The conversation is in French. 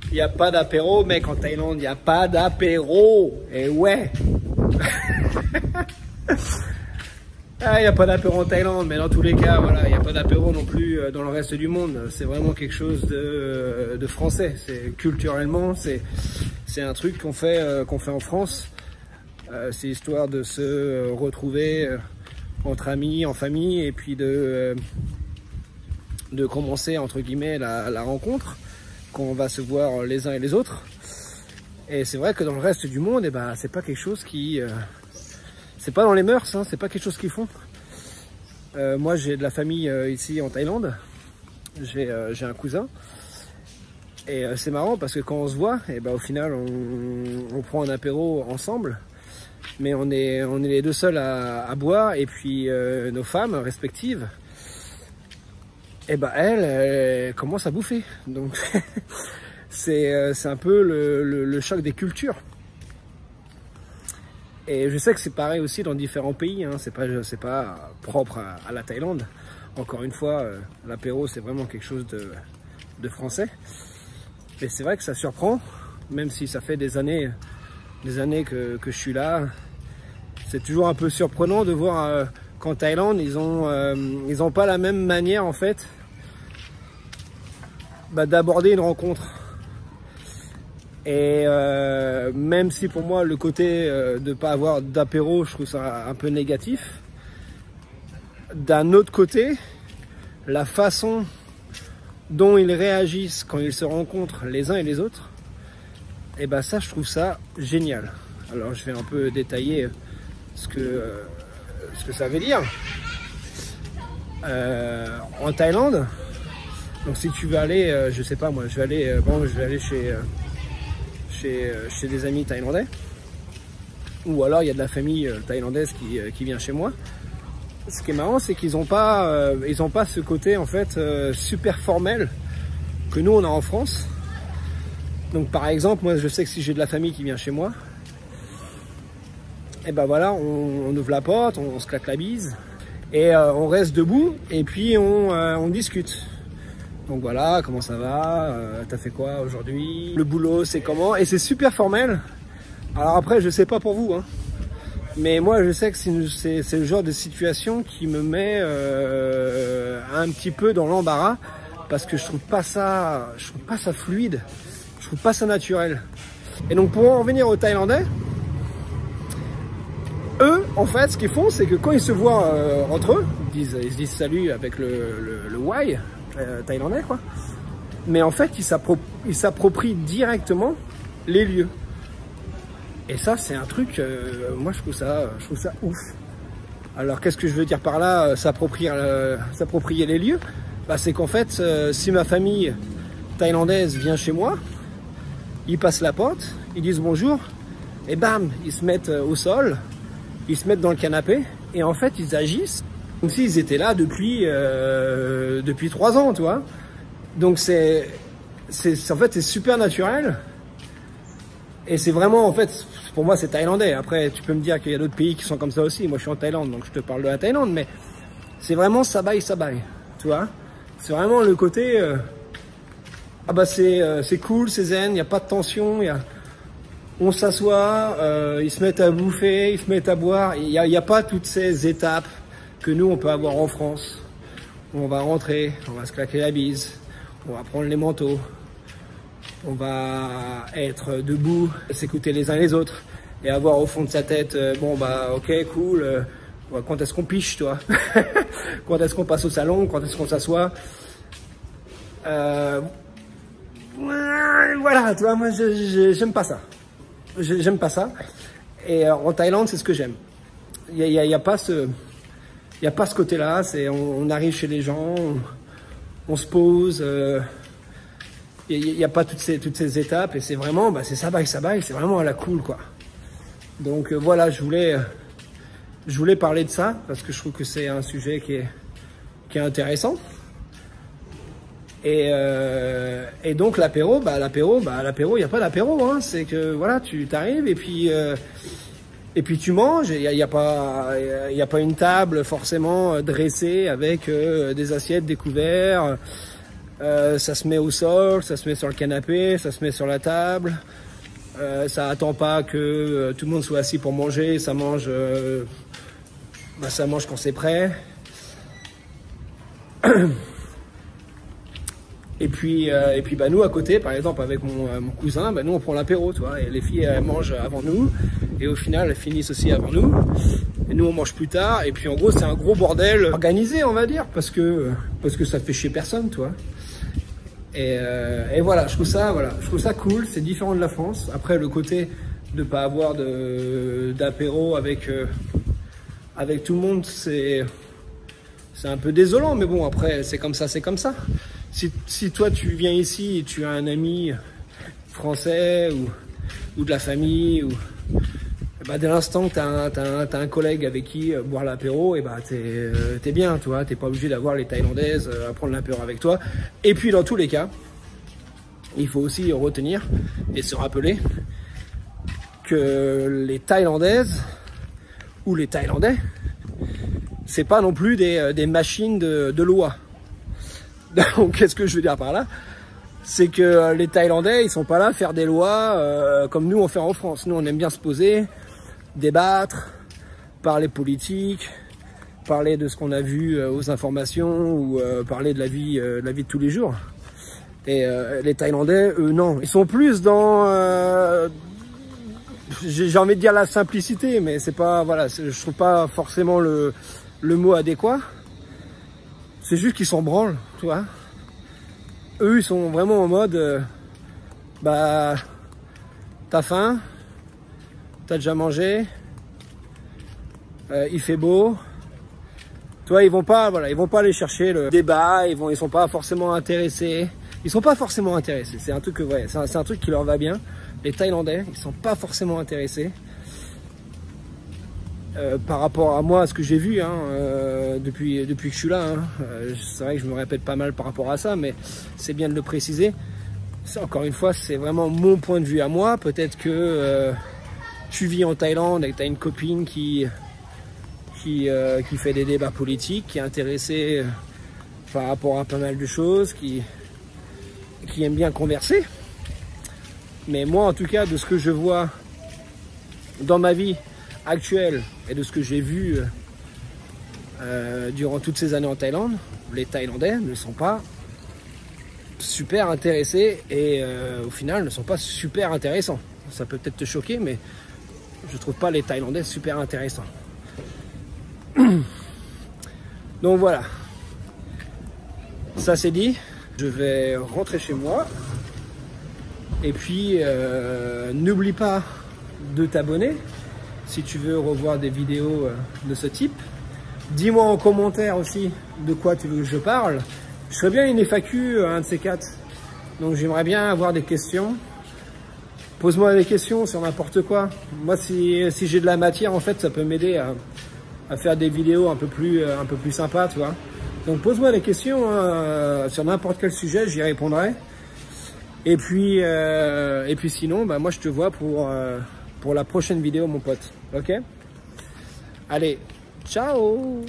Il n'y a pas d'apéro, mec, en Thaïlande, il n'y a pas d'apéro. Et ouais. Ah, il n'y a pas d'apéro en Thaïlande, mais dans tous les cas, voilà, il n'y a pas d'apéro non plus dans le reste du monde. C'est vraiment quelque chose de français. C'est culturellement, c'est un truc qu'on fait en France. C'est histoire de se retrouver entre amis, en famille, et puis de commencer entre guillemets la rencontre, qu'on va se voir les uns et les autres. Et c'est vrai que dans le reste du monde, eh ben, c'est pas quelque chose qui c'est pas dans les mœurs, hein, c'est pas quelque chose qu'ils font. Moi j'ai de la famille ici en Thaïlande, j'ai un cousin, et c'est marrant parce que quand on se voit, et ben, au final on prend un apéro ensemble, mais on est les deux seuls à boire, et puis nos femmes respectives, et ben elles commencent à bouffer. Donc c'est un peu le choc des cultures. Et je sais que c'est pareil aussi dans différents pays, hein. C'est pas propre à la Thaïlande. Encore une fois, l'apéro c'est vraiment quelque chose de français. Et c'est vrai que ça surprend, même si ça fait des années que je suis là. C'est toujours un peu surprenant de voir qu'en Thaïlande, ils ont pas la même manière en fait d'aborder une rencontre. Et même si pour moi le côté de pas avoir d'apéro, je trouve ça un peu négatif, d'un autre côté, la façon dont ils réagissent quand ils se rencontrent les uns et les autres, et ben ça je trouve ça génial. Alors je vais un peu détailler ce que ça veut dire. En Thaïlande, donc si tu veux aller, je sais pas moi, je vais aller chez des amis thaïlandais, ou alors il y a de la famille thaïlandaise qui vient chez moi. Ce qui est marrant, c'est qu'ils n'ont pas ce côté en fait super formel que nous on a en France. Donc par exemple, moi je sais que si j'ai de la famille qui vient chez moi, et ben voilà, on ouvre la porte, on se claque la bise, et on reste debout, et puis on discute. Donc voilà, comment ça va, t'as fait quoi aujourd'hui, le boulot c'est comment, et c'est super formel. Alors après je sais pas pour vous, hein, mais moi je sais que c'est le genre de situation qui me met un petit peu dans l'embarras, parce que je trouve pas ça fluide, je trouve pas ça naturel. Et donc pour en revenir aux Thaïlandais, eux en fait ce qu'ils font, c'est que quand ils se voient entre eux, ils se disent salut avec le why thaïlandais quoi, mais en fait ils s'approprient directement les lieux. Et ça c'est un truc, moi je trouve ça ouf. Alors qu'est-ce que je veux dire par là, s'approprier les lieux? Bah, c'est qu'en fait si ma famille thaïlandaise vient chez moi, ils passent la porte, ils disent bonjour, et bam, ils se mettent au sol, ils se mettent dans le canapé, et en fait ils agissent comme s'ils étaient là depuis 3 ans, tu vois. Donc en fait c'est super naturel, et c'est vraiment, en fait pour moi c'est thaïlandais. Après tu peux me dire qu'il y a d'autres pays qui sont comme ça aussi, moi je suis en Thaïlande donc je te parle de la Thaïlande, mais c'est vraiment sabai, tu vois. C'est vraiment le côté ah bah c'est cool, c'est zen, il n'y a pas de tension, on s'assoit, ils se mettent à bouffer, ils se mettent à boire, il n'y a pas toutes ces étapes que nous on peut avoir en France. On va rentrer, on va se claquer la bise, on va prendre les manteaux, on va être debout, s'écouter les uns les autres, et avoir au fond de sa tête, bon bah ok cool, quand est-ce qu'on piche toi? Quand est-ce qu'on passe au salon? Quand est-ce qu'on s'assoit? Voilà, tu vois, moi j'aime pas ça. J'aime pas ça. Et en Thaïlande, c'est ce que j'aime. Il y a pas ce côté-là. On arrive chez les gens, on se pose. Il y a pas toutes ces étapes, et c'est vraiment, bah, c'est sabai, c'est vraiment à la cool, quoi. Donc voilà, je voulais parler de ça parce que je trouve que c'est un sujet qui est intéressant. Et donc l'apéro, il n'y a pas d'apéro, hein. C'est que voilà, tu t'arrives et puis tu manges. Il y a pas une table forcément dressée avec des assiettes, des couverts. Ça se met au sol, ça se met sur le canapé, ça se met sur la table. Ça attend pas que tout le monde soit assis pour manger, ça mange, ça mange quand c'est prêt. Et puis nous à côté, par exemple avec mon cousin, nous on prend l'apéro, tu vois, et les filles elles mangent avant nous, et au final elles finissent aussi avant nous, et nous on mange plus tard, et puis en gros c'est un gros bordel organisé on va dire, parce que ça fait chier personne, tu vois. Et voilà, je trouve ça cool, c'est différent de la France. Après le côté de pas avoir d'apéro avec tout le monde, c'est un peu désolant, mais bon après c'est comme ça, c'est comme ça. Si toi tu viens ici et tu as un ami français ou de la famille, ou dès l'instant que t'as un collègue avec qui boire l'apéro, et t'es bien, tu vois, t'es pas obligé d'avoir les Thaïlandaises à prendre l'apéro avec toi. Et puis dans tous les cas, il faut aussi retenir et se rappeler que les Thaïlandaises ou les Thaïlandais, c'est pas non plus des machines de loi. Donc qu'est-ce que je veux dire par là? C'est que les Thaïlandais, ils sont pas là à faire des lois comme nous on fait en France. Nous on aime bien se poser, débattre, parler politique, parler de ce qu'on a vu aux informations, ou parler de la vie de tous les jours. Et les Thaïlandais, eux, non. Ils sont plus dans, j'ai envie de dire la simplicité, mais c'est pas, voilà, je trouve pas forcément le mot adéquat. C'est juste qu'ils s'en branlent, tu vois. Eux, ils sont vraiment en mode, t'as faim, t'as déjà mangé, il fait beau. Tu vois, ils vont pas aller chercher le débat, ils sont pas forcément intéressés. Ils sont pas forcément intéressés. C'est un truc c'est un truc qui leur va bien. Les Thaïlandais, ils sont pas forcément intéressés. Par rapport à moi, à ce que j'ai vu depuis que je suis là, c'est vrai que je me répète pas mal par rapport à ça, mais c'est bien de le préciser. Encore une fois, c'est vraiment mon point de vue à moi. Peut-être que tu vis en Thaïlande et que tu as une copine qui fait des débats politiques, qui est intéressée par rapport à pas mal de choses, qui aime bien converser. Mais moi, en tout cas, de ce que je vois dans ma vie actuelle et de ce que j'ai vu durant toutes ces années en Thaïlande, les Thaïlandais ne sont pas super intéressés et au final ne sont pas super intéressants. Ça peut peut-être te choquer, mais je trouve pas les Thaïlandais super intéressants. Donc voilà, ça c'est dit. Je vais rentrer chez moi. Et puis n'oublie pas de t'abonner si tu veux revoir des vidéos de ce type. Dis-moi en commentaire aussi de quoi tu veux que je parle. Je ferais bien une FAQ, un de ces quatre. Donc j'aimerais bien avoir des questions. Pose-moi des questions sur n'importe quoi. Moi si j'ai de la matière, en fait ça peut m'aider à faire des vidéos un peu plus sympas, tu vois. Donc pose-moi des questions sur n'importe quel sujet, j'y répondrai. Et puis sinon, moi je te vois pour la prochaine vidéo, mon pote. Ok? Allez, ciao!